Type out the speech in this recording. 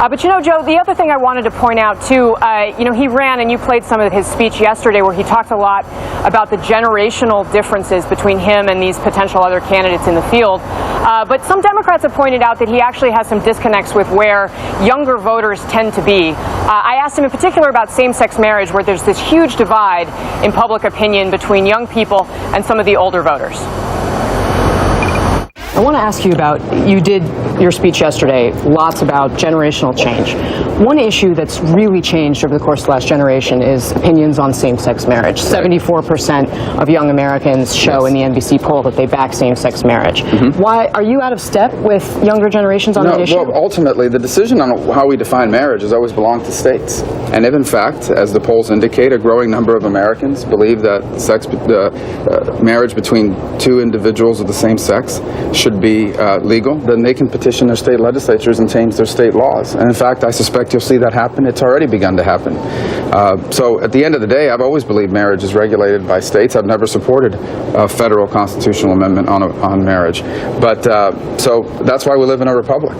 But you know, Joe, the other thing I wanted to point out too, he ran, and you played some of his speech yesterday where he talked a lot about the generational differences between him and these potential other candidates in the field. But some Democrats have pointed out that he actually has some disconnects with where younger voters tend to be. I asked him in particular about same-sex marriage, where there's this huge divide in public opinion between young people and some of the older voters. I want to ask you about, you did your speech yesterday, lots about generational change. One issue that's really changed over the course of the last generation is opinions on same-sex marriage. 74% of young Americans show in the NBC poll that they back same-sex marriage. Why are you out of step with younger generations on that issue? Well, ultimately, the decision on how we define marriage has always belonged to states. And if, in fact, as the polls indicate, a growing number of Americans believe that marriage between two individuals of the same sex should be legal, then they can petition their state legislatures and change their state laws. And in fact, I suspect you'll see that happen. It's already begun to happen. So at the end of the day, I've always believed marriage is regulated by states. I've never supported a federal constitutional amendment on marriage. But so that's why we live in a republic.